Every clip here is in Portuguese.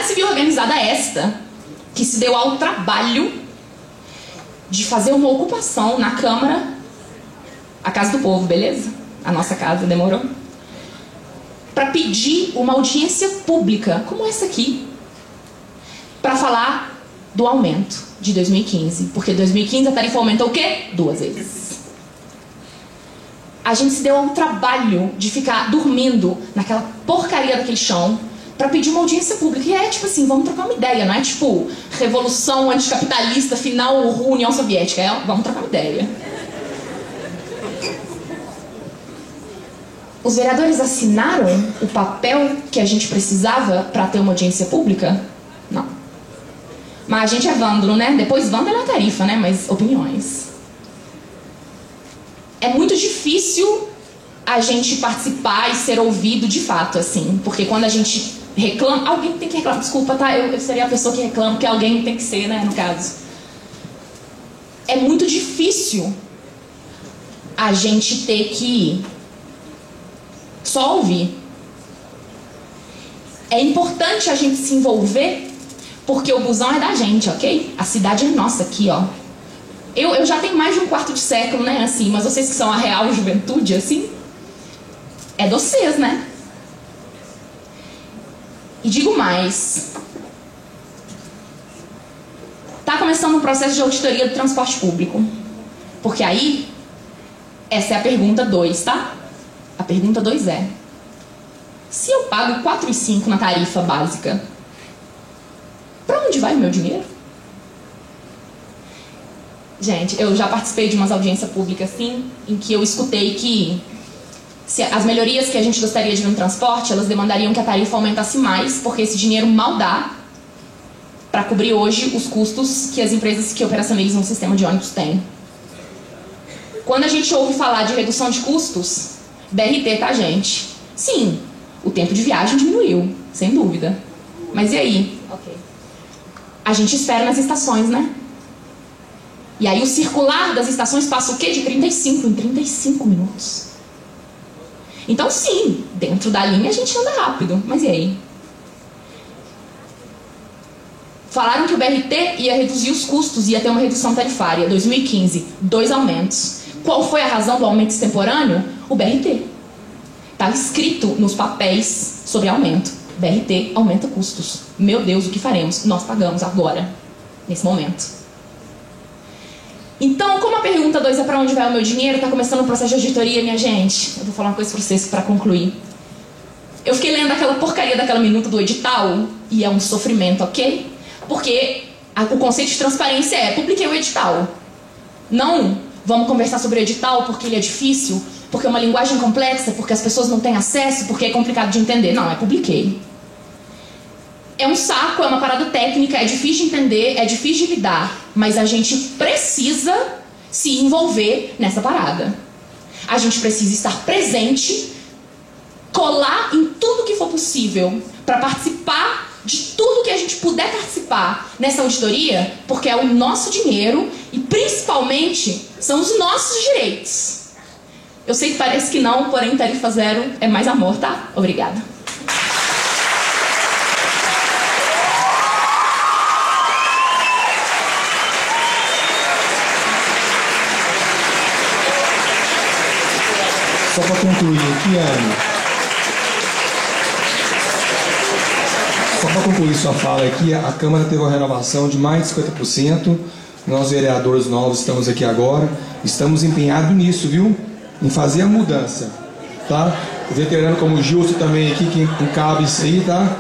civil organizada esta, que se deu ao trabalho de fazer uma ocupação na Câmara, a Casa do Povo, beleza? A nossa casa, demorou? Para pedir uma audiência pública, como essa aqui, para falar do aumento de 2015. Porque 2015 a tarifa aumentou o quê? 2 vezes. A gente se deu ao trabalho de ficar dormindo naquela porcaria daquele chão para pedir uma audiência pública. E é tipo assim, vamos trocar uma ideia, não é tipo revolução anticapitalista, final União Soviética. É, vamos trocar uma ideia. Os vereadores assinaram o papel que a gente precisava para ter uma audiência pública? Não. Mas a gente é vândalo, né? Depois vândalo é a tarifa, né? Mas opiniões. É muito difícil a gente participar e ser ouvido de fato, assim. Porque quando a gente reclama... Alguém tem que reclamar. Desculpa, tá? Eu seria a pessoa que reclama, porque alguém tem que ser, né? No caso. É muito difícil a gente ter que só ouvir. É importante a gente se envolver, porque o busão é da gente, ok? A cidade é nossa aqui, ó. Eu já tenho mais de um quarto de século, né, assim, mas vocês que são a real juventude, assim, é de vocês, né? E digo mais. Tá começando um processo de auditoria do transporte público. Porque aí, essa é a pergunta 2, tá? A pergunta 2 é: se eu pago 4,5 na tarifa básica, para onde vai o meu dinheiro? Gente, eu já participei de umas audiências públicas assim, em que eu escutei que as melhorias que a gente gostaria de ver no transporte, elas demandariam que a tarifa aumentasse mais, porque esse dinheiro mal dá para cobrir hoje os custos que as empresas que operacionalizam o sistema de ônibus têm. Quando a gente ouve falar de redução de custos, BRT, tá, gente? Sim, o tempo de viagem diminuiu, sem dúvida. Mas e aí? Okay. A gente espera nas estações, né? E aí o circular das estações passa o quê? De 35 em 35 minutos. Então sim, dentro da linha a gente anda rápido. Mas e aí? Falaram que o BRT ia reduzir os custos, ia ter uma redução tarifária. 2015, 2 aumentos. Qual foi a razão do aumento extemporâneo? O BRT. Está escrito nos papéis sobre aumento. BRT aumenta custos. Meu Deus, o que faremos? Nós pagamos agora, nesse momento. Então, como a pergunta 2 é para onde vai o meu dinheiro, está começando o processo de auditoria, minha gente. Eu vou falar uma coisa para vocês para concluir. Eu fiquei lendo aquela porcaria daquela minuta do edital, e é um sofrimento, ok? Porque o conceito de transparência é: publiquei o edital. Não, vamos conversar sobre o edital porque ele é difícil, porque é uma linguagem complexa, porque as pessoas não têm acesso, porque é complicado de entender. Não, publiquei. É um saco, é uma parada técnica, é difícil de entender, é difícil de lidar, mas a gente precisa se envolver nessa parada. A gente precisa estar presente, colar em tudo que for possível para participar de tudo que a gente puder participar nessa auditoria, porque é o nosso dinheiro e principalmente são os nossos direitos. Eu sei que parece que não, porém tarifa zero é mais amor, tá? Obrigada. Só para concluir aqui, Ana. Só para concluir sua fala aqui, a Câmara teve uma renovação de mais de 50%. Nós, vereadores novos, estamos aqui agora. Estamos empenhados nisso, viu? Em fazer a mudança, tá? O veterano como o Gilson também aqui, que encabe isso aí, tá?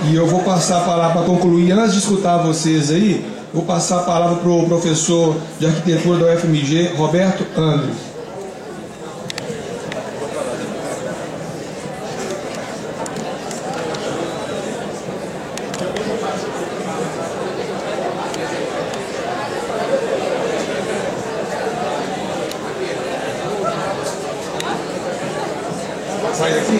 E eu vou passar a palavra para concluir. Antes de escutar vocês aí, vou passar a palavra para o professor de arquitetura da UFMG, Roberto André. Sai daqui.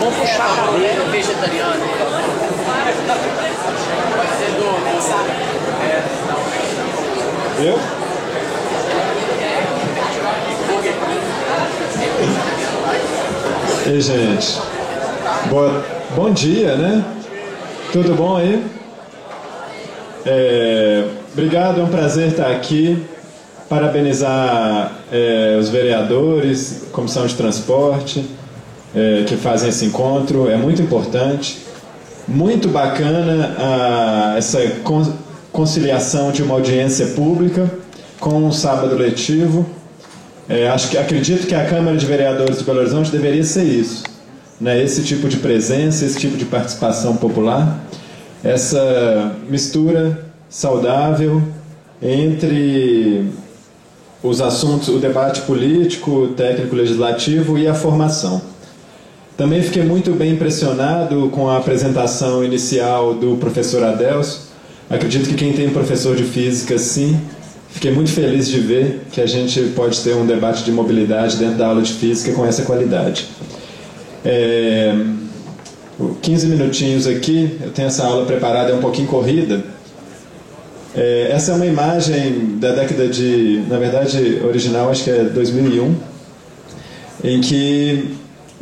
Vamos puxar o vegetariano. Vai ser Eu? E gente, bom dia, né? Tudo bom aí? Obrigado, é um prazer estar aqui. Parabenizar os vereadores, Comissão de Transporte, que fazem esse encontro. É muito importante, muito bacana essa conciliação de uma audiência pública com um sábado letivo. Acredito que a Câmara de Vereadores de Belo Horizonte deveria ser isso, né? Esse tipo de presença, esse tipo de participação popular, essa mistura saudável entre os assuntos, o debate político, técnico, legislativo e a formação. Também fiquei muito bem impressionado com a apresentação inicial do professor Adelso. Acredito que quem tem professor de física, sim. Fiquei muito feliz de ver que a gente pode ter um debate de mobilidade dentro da aula de física com essa qualidade. 15 minutinhos aqui, eu tenho essa aula preparada, é um pouquinho corrida. Essa é uma imagem da década de, na verdade, original, acho que é 2001, em que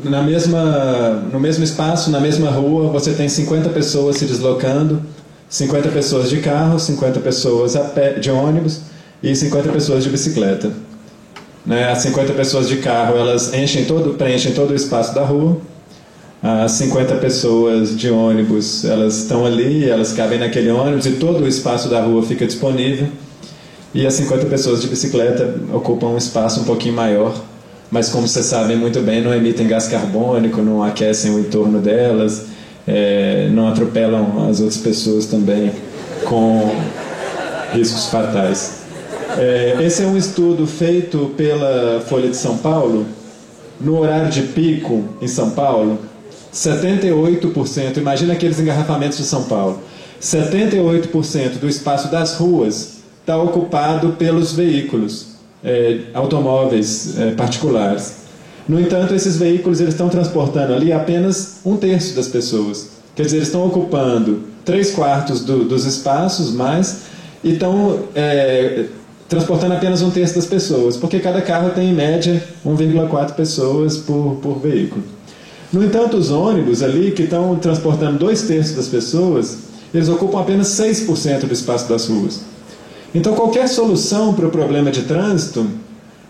no mesmo espaço, na mesma rua, você tem 50 pessoas se deslocando, 50 pessoas de carro, 50 pessoas a pé, de ônibus e 50 pessoas de bicicleta. Né? As 50 pessoas de carro, elas preenchem todo o espaço da rua. As 50 pessoas de ônibus, elas estão ali, elas cabem naquele ônibus e todo o espaço da rua fica disponível. E as 50 pessoas de bicicleta ocupam um espaço um pouquinho maior, mas como vocês sabem muito bem, não emitem gás carbônico, não aquecem o entorno delas, não atropelam as outras pessoas também com riscos fatais. Esse é um estudo feito pela Folha de São Paulo, no horário de pico em São Paulo. 78%, imagina aqueles engarrafamentos de São Paulo, 78% do espaço das ruas está ocupado pelos veículos, automóveis particulares. No entanto, esses veículos eles estão transportando ali apenas 1/3 das pessoas. Quer dizer, eles estão ocupando 3/4 dos espaços mais e estão transportando apenas 1/3 das pessoas, porque cada carro tem em média 1,4 pessoas por veículo. No entanto, os ônibus ali, que estão transportando 2/3 das pessoas, eles ocupam apenas 6% do espaço das ruas. Então, qualquer solução para o problema de trânsito,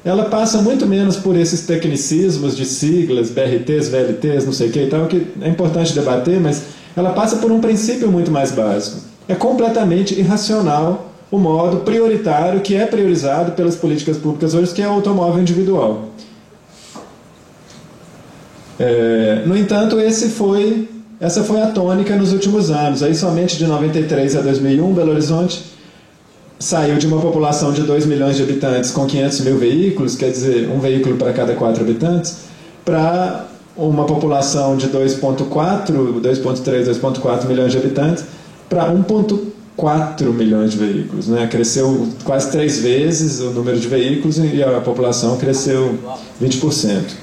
ela passa muito menos por esses tecnicismos de siglas, BRTs, VLTs, não sei o que e tal, que é importante debater, mas ela passa por um princípio muito mais básico. É completamente irracional o modo prioritário que é priorizado pelas políticas públicas hoje, que é o automóvel individual. No entanto, essa foi a tônica nos últimos anos. Aí, somente de 93 a 2001, Belo Horizonte saiu de uma população de 2 milhões de habitantes com 500 mil veículos, quer dizer, um veículo para cada 4 habitantes, para uma população de 2,3, 2,4 milhões de habitantes, para 1,4 milhões de veículos. Né? Cresceu quase 3 vezes o número de veículos e a população cresceu 20%.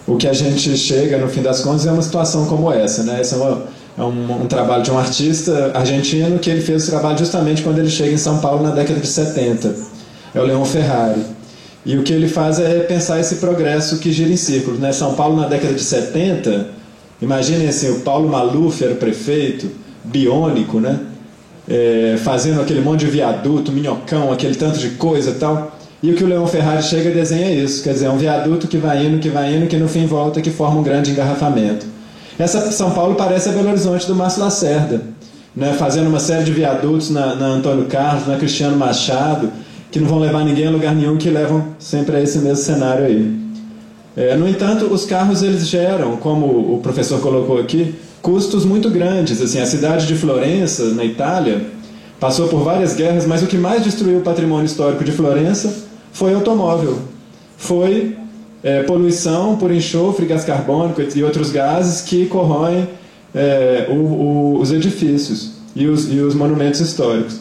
O que a gente chega, no fim das contas, é uma situação como essa. Né? Esse é um trabalho de um artista argentino que ele fez esse trabalho justamente quando ele chega em São Paulo na década de 70. É o Leon Ferrari. E o que ele faz é pensar esse progresso que gira em círculos. Né? São Paulo na década de 70, imaginem assim, o Paulo Maluf era prefeito, biônico, né? Fazendo aquele monte de viaduto, minhocão, aquele tanto de coisa e tal. E o que o Leon Ferrari chega e desenha isso, quer dizer, é um viaduto que vai indo, que no fim volta, que forma um grande engarrafamento. Essa São Paulo parece a Belo Horizonte do Márcio Lacerda, né? Fazendo uma série de viadutos na Antônio Carlos, na Cristiano Machado, que não vão levar ninguém a lugar nenhum, que levam sempre a esse mesmo cenário aí. No entanto, os carros eles geram, como o professor colocou aqui, custos muito grandes. Assim, a cidade de Florença, na Itália, passou por várias guerras, mas o que mais destruiu o patrimônio histórico de Florença foi automóvel. Foi poluição por enxofre, gás carbônico e outros gases que corroem os edifícios e os monumentos históricos.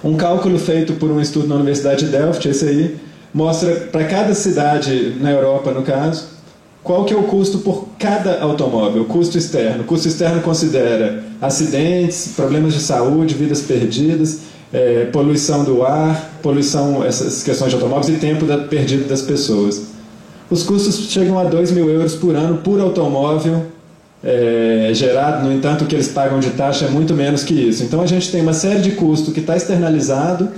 Um cálculo feito por um estudo na Universidade de Delft, esse aí, mostra para cada cidade na Europa, no caso, qual que é o custo por cada automóvel, o custo externo. O custo externo considera acidentes, problemas de saúde, vidas perdidas, poluição do ar, poluição, essas questões de automóveis e tempo perdido das pessoas. Os custos chegam a 2 mil euros por ano por automóvel gerado. No entanto, o que eles pagam de taxa é muito menos que isso. Então a gente tem uma série de custos que está externalizado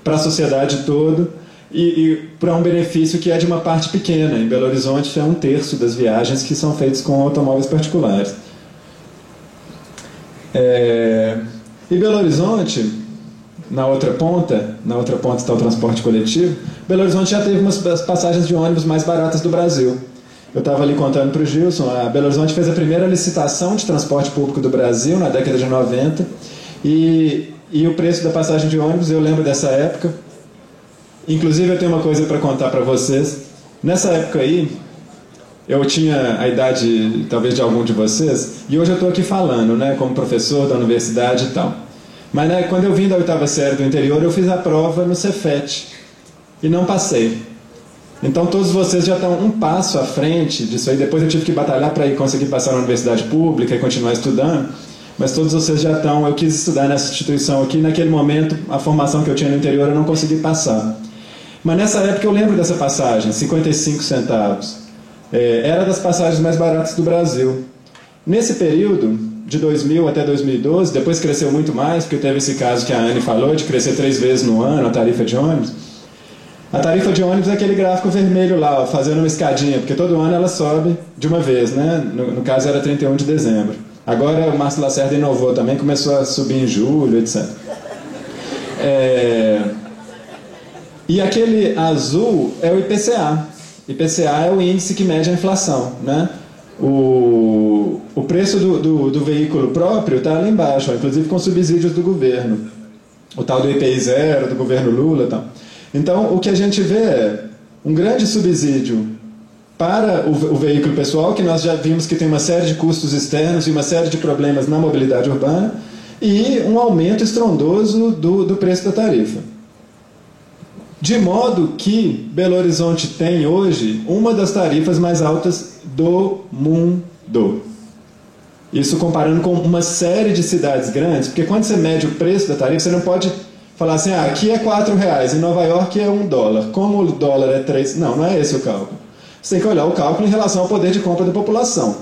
para a sociedade toda e para um benefício que é de uma parte pequena. Em Belo Horizonte é 1/3 das viagens que são feitas com automóveis particulares. E Belo Horizonte, na outra ponta está o transporte coletivo. Belo Horizonte já teve umas passagens de ônibus mais baratas do Brasil. Eu estava ali contando para o Gilson, a Belo Horizonte fez a primeira licitação de transporte público do Brasil na década de 90 e o preço da passagem de ônibus, eu lembro dessa época. Inclusive eu tenho uma coisa para contar para vocês. Nessa época aí, eu tinha a idade talvez de algum de vocês, e hoje eu estou aqui falando, né, como professor da universidade e tal. Mas né, quando eu vim da 8ª série do interior, eu fiz a prova no Cefet e não passei. Então todos vocês já estão um passo à frente disso aí. Depois eu tive que batalhar para conseguir passar na universidade pública e continuar estudando, mas todos vocês já estão. Eu quis estudar nessa instituição aqui, naquele momento a formação que eu tinha no interior eu não consegui passar. Mas nessa época eu lembro dessa passagem, 55 centavos. Era das passagens mais baratas do Brasil. Nesse período, de 2000 até 2012, depois cresceu muito mais, porque teve esse caso que a Anne falou, de crescer 3 vezes no ano a tarifa de ônibus. A tarifa de ônibus é aquele gráfico vermelho lá, ó, fazendo uma escadinha, porque todo ano ela sobe de uma vez, né? No caso era 31 de dezembro. Agora o Márcio Lacerda inovou também, começou a subir em julho, etc. E aquele azul é o IPCA. IPCA é o índice que mede a inflação, né? O preço do veículo próprio está lá embaixo, ó, inclusive com subsídios do governo. O tal do IPI zero, do governo Lula e tal. Então, o que a gente vê é um grande subsídio para o veículo pessoal, que nós já vimos que tem uma série de custos externos e uma série de problemas na mobilidade urbana, e um aumento estrondoso do preço da tarifa. De modo que Belo Horizonte tem hoje uma das tarifas mais altas do mundo. Isso comparando com uma série de cidades grandes, porque quando você mede o preço da tarifa, você não pode falar assim, aqui é R$4, em Nova York é $1. Como o dólar é 3... Não é esse o cálculo. Você tem que olhar o cálculo em relação ao poder de compra da população.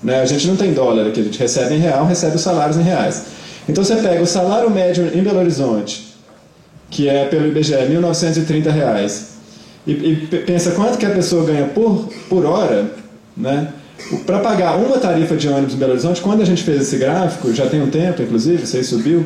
Né? A gente não tem dólar aqui, a gente recebe em real, recebe os salários em reais. Então você pega o salário médio em Belo Horizonte, que é pelo IBGE, R$1.930, e pensa quanto que a pessoa ganha por hora, né? Para pagar uma tarifa de ônibus em Belo Horizonte, quando a gente fez esse gráfico, já tem um tempo, inclusive, você subiu,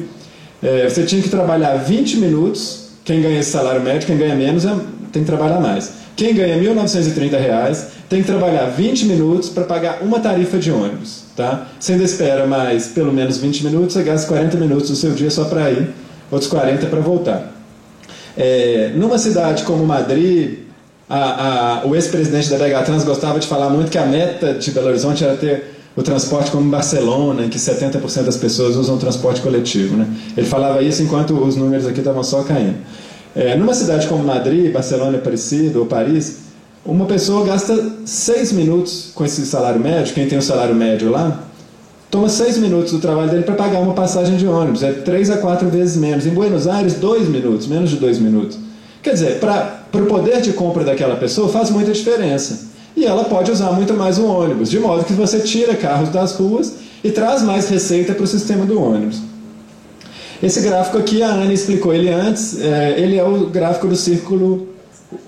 você tinha que trabalhar 20 minutos, quem ganha esse salário médio, quem ganha menos tem que trabalhar mais. Quem ganha R$1.930 tem que trabalhar 20 minutos para pagar uma tarifa de ônibus. Tá? Você ainda espera mais pelo menos 20 minutos, você gasta 40 minutos do seu dia só para ir, outros 40 para voltar. Numa cidade como Madrid, o ex-presidente da BH Trans gostava de falar muito que a meta de Belo Horizonte era ter o transporte como Barcelona, em que 70% das pessoas usam transporte coletivo. Né? Ele falava isso enquanto os números aqui estavam só caindo. Numa cidade como Madrid, Barcelona é parecido, ou Paris, uma pessoa gasta 6 minutos com esse salário médio, quem tem o salário médio lá, toma 6 minutos do trabalho dele para pagar uma passagem de ônibus, 3 a 4 vezes menos. Em Buenos Aires, 2 minutos, menos de 2 minutos. Quer dizer, para o poder de compra daquela pessoa faz muita diferença. E ela pode usar muito mais o ônibus, de modo que você tira carros das ruas e traz mais receita para o sistema do ônibus. Esse gráfico aqui, a Anne explicou ele antes, ele é o gráfico do círculo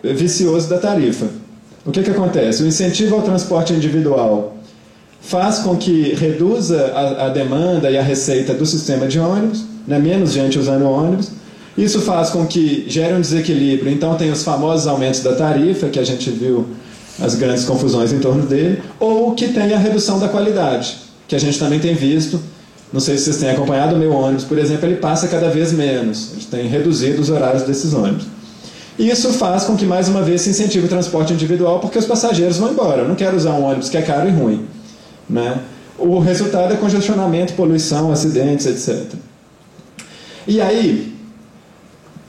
vicioso da tarifa. O que acontece? O incentivo ao transporte individual faz com que reduza a demanda e a receita do sistema de ônibus, né? Menos gente usando ônibus. Isso faz com que gere um desequilíbrio, então tem os famosos aumentos da tarifa, que a gente viu as grandes confusões em torno dele, ou que tem a redução da qualidade, que a gente também tem visto. Não sei se vocês têm acompanhado o meu ônibus, por exemplo, ele passa cada vez menos. A gente tem reduzido os horários desses ônibus. E isso faz com que, mais uma vez, se incentive o transporte individual, porque os passageiros vão embora. Eu não quero usar um ônibus que é caro e ruim. Né? O resultado é congestionamento, poluição, acidentes, etc. E aí,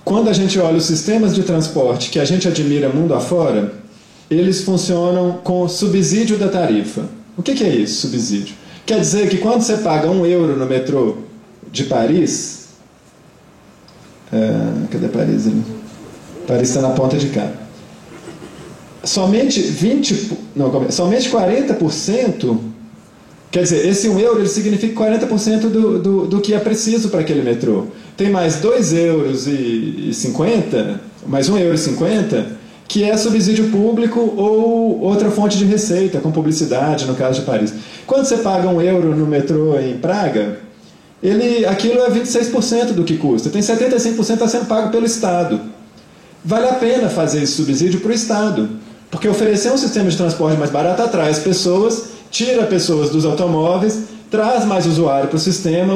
quando a gente olha os sistemas de transporte que a gente admira mundo afora, eles funcionam com subsídio da tarifa. O que é isso, subsídio? Quer dizer que quando você paga €1 no metrô de Paris... cadê Paris ali? Paris está na ponta de cá. Somente 40%, quer dizer, esse €1 ele significa 40% do que é preciso para aquele metrô. Tem mais €2,50, mais €1,50, que é subsídio público ou outra fonte de receita, com publicidade, no caso de Paris. Quando você paga €1 no metrô em Praga, aquilo é 26% do que custa. Tem 75% que está sendo pago pelo Estado. Vale a pena fazer esse subsídio para o Estado, porque oferecer um sistema de transporte mais barato atrai as pessoas, tira pessoas dos automóveis, traz mais usuário para o sistema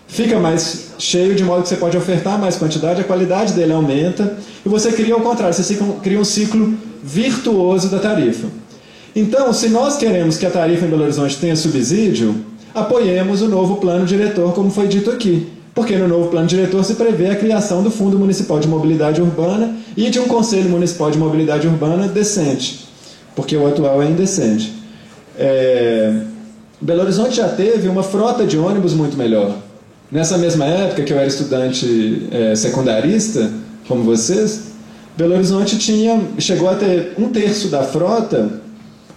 fica mais cheio, de modo que você pode ofertar mais quantidade, a qualidade dele aumenta, e você cria ao contrário, você cria um ciclo virtuoso da tarifa. Então, se nós queremos que a tarifa em Belo Horizonte tenha subsídio, apoiemos o novo plano diretor, como foi dito aqui, porque no novo plano diretor se prevê a criação do Fundo Municipal de Mobilidade Urbana e de um Conselho Municipal de Mobilidade Urbana decente, porque o atual é indecente. Belo Horizonte já teve uma frota de ônibus muito melhor. Nessa mesma época que eu era estudante secundarista, como vocês, Belo Horizonte chegou a ter 1/3 da frota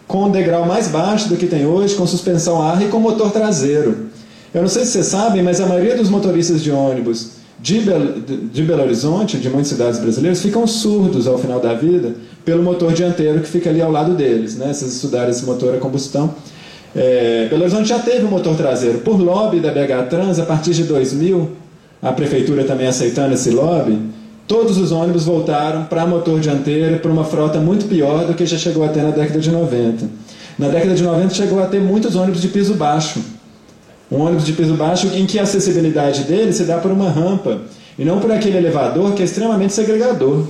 com um degrau mais baixo do que tem hoje, com suspensão a ar e com motor traseiro. Eu não sei se vocês sabem, mas a maioria dos motoristas de ônibus de Belo Horizonte, de muitas cidades brasileiras, ficam surdos ao final da vida pelo motor dianteiro que fica ali ao lado deles, né? Se vocês estudarem esse motor a combustão. Belo Horizonte já teve um motor traseiro. Por lobby da BH Trans, a partir de 2000, a prefeitura também aceitando esse lobby, todos os ônibus voltaram para motor dianteiro, para uma frota muito pior do que já chegou a ter na década de 90. Na década de 90 chegou a ter muitos ônibus de piso baixo. Um ônibus de piso baixo em que a acessibilidade dele se dá por uma rampa e não por aquele elevador que é extremamente segregador.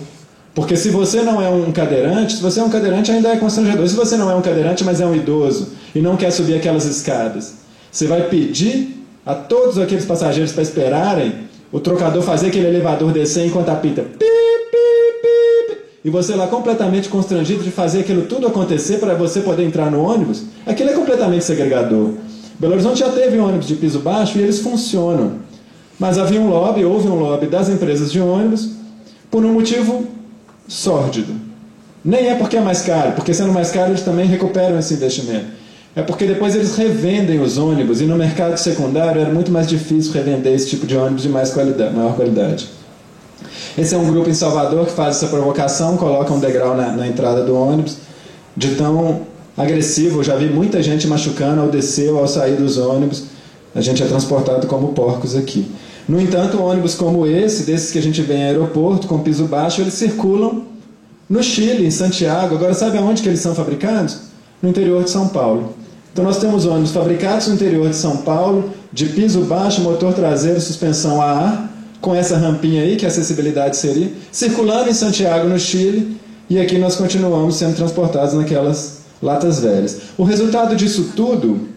Porque se você não é um cadeirante, se você é um cadeirante ainda é constrangedor. Se você não é um cadeirante, mas é um idoso e não quer subir aquelas escadas, você vai pedir a todos aqueles passageiros para esperarem o trocador fazer aquele elevador descer enquanto apita pip, pip, pip, e você lá completamente constrangido de fazer aquilo tudo acontecer para você poder entrar no ônibus. Aquilo é completamente segregador. Belo Horizonte já teve ônibus de piso baixo e eles funcionam. Mas houve um lobby das empresas de ônibus por um motivo sórdido. Nem é porque é mais caro, porque sendo mais caro eles também recuperam esse investimento. É porque depois eles revendem os ônibus e no mercado secundário era muito mais difícil revender esse tipo de ônibus de maior qualidade. Esse é um grupo em Salvador que faz essa provocação, coloca um degrau na entrada do ônibus, de tão agressivo. Eu já vi muita gente machucando ao descer ou ao sair dos ônibus. A gente é transportado como porcos aqui. No entanto, ônibus como desses que a gente vê em aeroporto, com piso baixo, eles circulam no Chile, em Santiago. Agora, sabe aonde que eles são fabricados? No interior de São Paulo. Então nós temos ônibus fabricados no interior de São Paulo, de piso baixo, motor traseiro, suspensão a ar, com essa rampinha aí, que a acessibilidade seria, circulando em Santiago, no Chile, e aqui nós continuamos sendo transportados naquelas latas velhas. O resultado disso tudo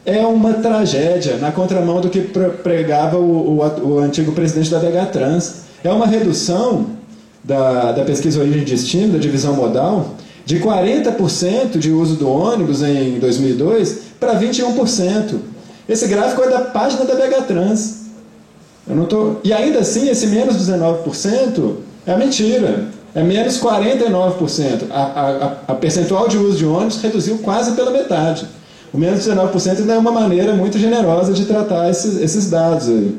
é uma tragédia, na contramão do que pregava o antigo presidente da BH Trans. É uma redução da pesquisa origem e destino, da divisão modal, de 40% de uso do ônibus em 2002 para 21%. Esse gráfico é da página da BH Trans. E ainda assim, esse menos 19% é mentira. É menos 49%. A percentual de uso de ônibus reduziu quase pela metade. O menos 19% ainda é uma maneira muito generosa de tratar esses dados aí.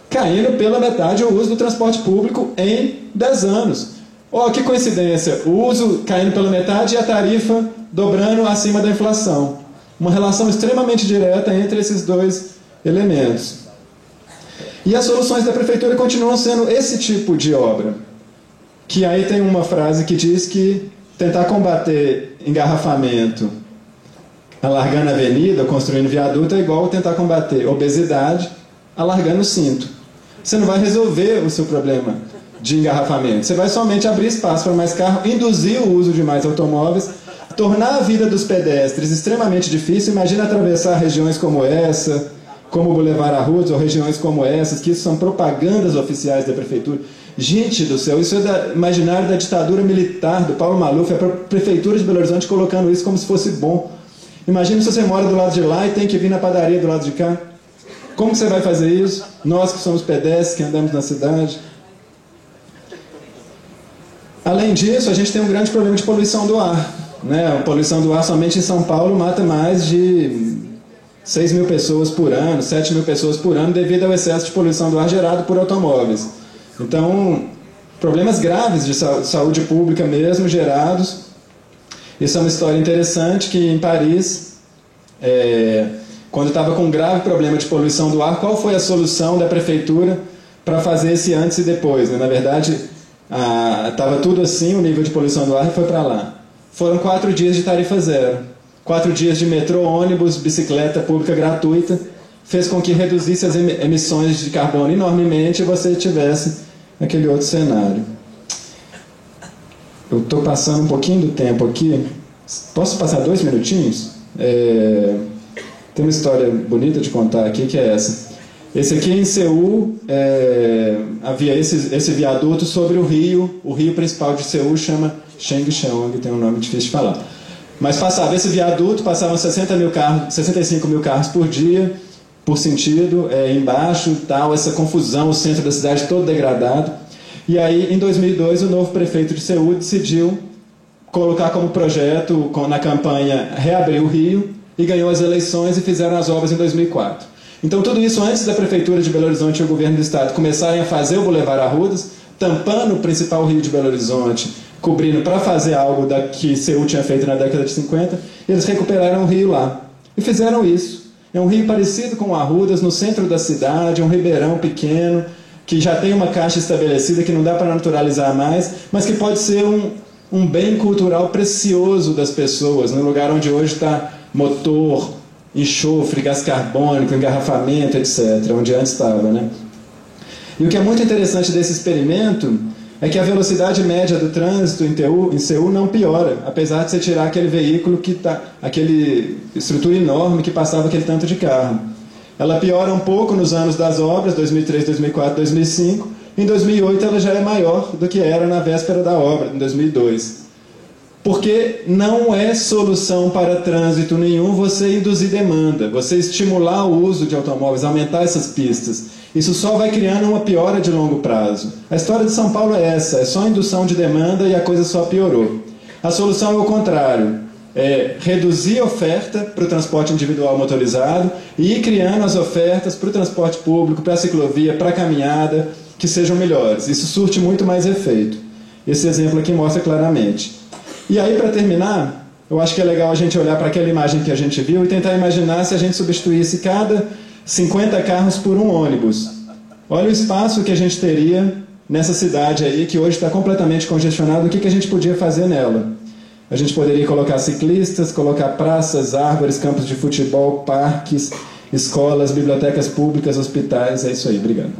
Caindo pela metade o uso do transporte público em 10 anos. Que coincidência, o uso caindo pela metade e a tarifa dobrando acima da inflação. Uma relação extremamente direta entre esses dois elementos. E as soluções da prefeitura continuam sendo esse tipo de obra. Que aí tem uma frase que diz que tentar combater engarrafamento alargando a avenida, construindo viaduto, é igual tentar combater obesidade alargando o cinto. Você não vai resolver o seu problema de engarrafamento. Você vai somente abrir espaço para mais carro, induzir o uso de mais automóveis, tornar a vida dos pedestres extremamente difícil. Imagina atravessar regiões como essa, como o Boulevard Arruda, ou regiões como essas, que isso são propagandas oficiais da prefeitura. Gente do céu, isso é imaginário da ditadura militar do Paulo Maluf, é para a prefeitura de Belo Horizonte colocando isso como se fosse bom. Imagina se você mora do lado de lá e tem que vir na padaria do lado de cá. Como que você vai fazer isso? Nós que somos pedestres, que andamos na cidade. Além disso, a gente tem um grande problema de poluição do ar. Né? A poluição do ar somente em São Paulo mata mais de 6 mil pessoas por ano, 7 mil pessoas por ano, devido ao excesso de poluição do ar gerado por automóveis. Então, problemas graves de saúde pública mesmo gerados. Isso é uma história interessante que em Paris, quando estava com um grave problema de poluição do ar, qual foi a solução da prefeitura para fazer esse antes e depois? Né? Na verdade, estava tudo assim, o nível de poluição do ar, e foi para lá. Foram 4 dias de tarifa zero. 4 dias de metrô, ônibus, bicicleta pública gratuita, fez com que reduzisse as emissões de carbono enormemente e você tivesse aquele outro cenário. Eu estou passando um pouquinho do tempo aqui. Posso passar 2 minutinhos? Tem uma história bonita de contar aqui, que é essa. Esse aqui em Seul, havia esse viaduto sobre o rio principal de Seul chama Changcheng, tem um nome difícil de falar. Mas passava esse viaduto, passavam 65 mil carros por dia, por sentido, embaixo, tal, essa confusão, o centro da cidade todo degradado. E aí, em 2002, o novo prefeito de Seul decidiu colocar como projeto, na campanha, reabrir o rio, e ganhou as eleições e fizeram as obras em 2004. Então, tudo isso antes da Prefeitura de Belo Horizonte e o Governo do Estado começarem a fazer o Boulevard Arrudas, tampando o principal rio de Belo Horizonte, cobrindo para fazer algo que Seul tinha feito na década de 50, eles recuperaram o rio lá. E fizeram isso. É um rio parecido com o Arrudas, no centro da cidade, um ribeirão pequeno, que já tem uma caixa estabelecida, que não dá para naturalizar mais, mas que pode ser um bem cultural precioso das pessoas, no lugar onde hoje está motor, enxofre, gás carbônico, engarrafamento, etc., onde antes estava, né? E o que é muito interessante desse experimento é que a velocidade média do trânsito em Seul não piora, apesar de você tirar aquele veículo aquele estrutura enorme que passava aquele tanto de carro. Ela piora um pouco nos anos das obras, 2003, 2004, 2005. Em 2008 ela já é maior do que era na véspera da obra, em 2002. Porque não é solução para trânsito nenhum você induzir demanda, você estimular o uso de automóveis, aumentar essas pistas. Isso só vai criando uma piora de longo prazo. A história de São Paulo é essa, é só indução de demanda e a coisa só piorou. A solução é o contrário, é reduzir a oferta para o transporte individual motorizado e ir criando as ofertas para o transporte público, para a ciclovia, para a caminhada, que sejam melhores. Isso surte muito mais efeito. Esse exemplo aqui mostra claramente. E aí, para terminar, eu acho que é legal a gente olhar para aquela imagem que a gente viu e tentar imaginar se a gente substituísse cada 50 carros por um ônibus. Olha o espaço que a gente teria nessa cidade aí, que hoje está completamente congestionado, o que a gente podia fazer nela? A gente poderia colocar ciclistas, colocar praças, árvores, campos de futebol, parques, escolas, bibliotecas públicas, hospitais. É isso aí, obrigado.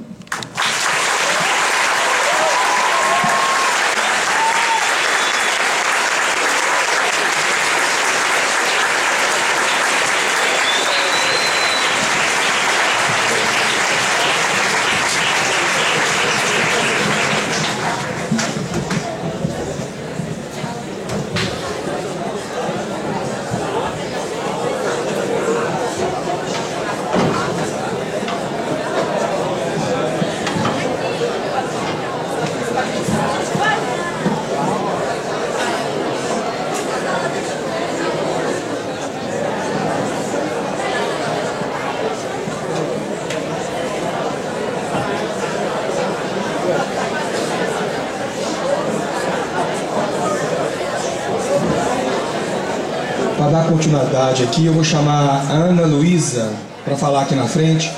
Para dar continuidade aqui, eu vou chamar a Ana Luísa para falar aqui na frente.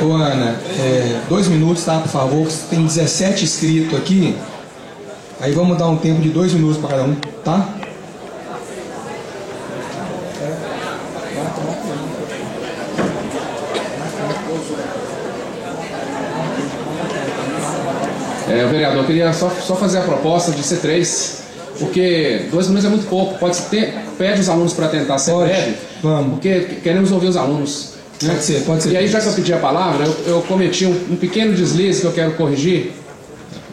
Ô Ana, 2 minutos, tá, por favor? Tem 17 inscritos aqui. Aí vamos dar um tempo de 2 minutos para cada um, tá? Vereador, eu queria só fazer a proposta de ser 3. Porque 2 minutos é muito pouco. Pede os alunos para tentar ser breve. Vamos. Porque queremos ouvir os alunos. Né? Pode ser. E aí, já que eu pedi a palavra, eu cometi um pequeno deslize que eu quero corrigir.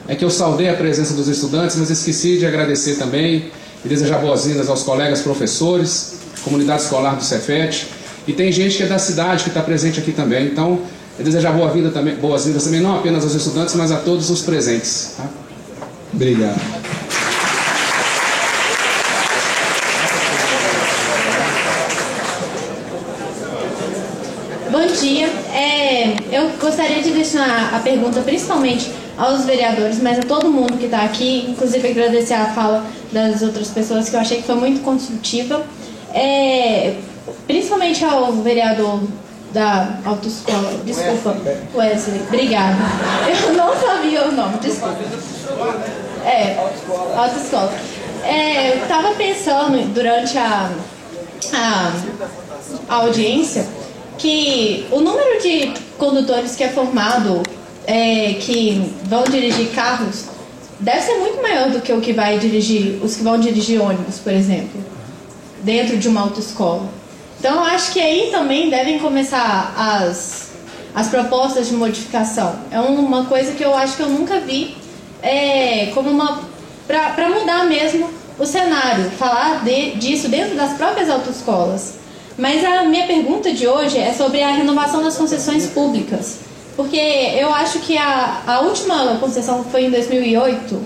É que eu saudei a presença dos estudantes, mas esqueci de agradecer também e desejar boas-vindas aos colegas professores, comunidade escolar do Cefet. E tem gente que é da cidade que está presente aqui também. Então, eu desejar boas-vindas também, não apenas aos estudantes, mas a todos os presentes. Tá? Obrigado. Bom dia. Eu gostaria de deixar a pergunta principalmente aos vereadores, mas a todo mundo que está aqui, inclusive agradecer a fala das outras pessoas, que eu achei que foi muito construtiva. Principalmente ao vereador da autoescola. Desculpa, Wesley. Obrigada. Eu não sabia o nome, desculpa. Autoescola. Eu estava pensando durante a audiência que o número de condutores que é formado, que vão dirigir carros, deve ser muito maior do que os que vão dirigir ônibus, por exemplo, dentro de uma autoescola. Então, eu acho que aí também devem começar as propostas de modificação. É uma coisa que eu acho que eu nunca vi para mudar mesmo o cenário, falar disso dentro das próprias autoescolas. Mas a minha pergunta de hoje é sobre a renovação das concessões públicas. Porque eu acho que a última concessão foi em 2008,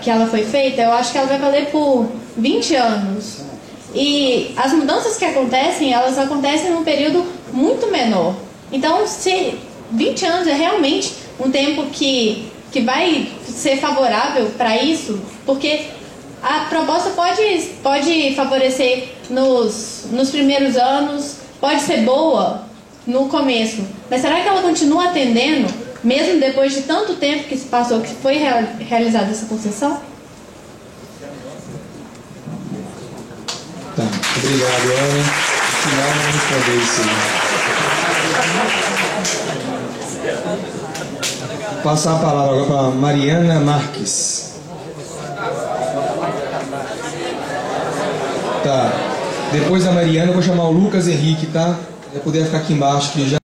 que ela foi feita, eu acho que ela vai valer por 20 anos. E as mudanças que acontecem, elas acontecem num período muito menor. Então, se 20 anos é realmente um tempo que vai ser favorável para isso, porque a proposta pode favorecer nos primeiros anos, pode ser boa no começo, mas será que ela continua atendendo, mesmo depois de tanto tempo que se passou, que foi realizada essa concessão? Tá, obrigado, Ana. No final, vamos responder isso aí. Passar a palavra agora para a Mariana Marques. Tá. Depois da Mariana, eu vou chamar o Lucas Henrique, tá? Vai poder ficar aqui embaixo, que já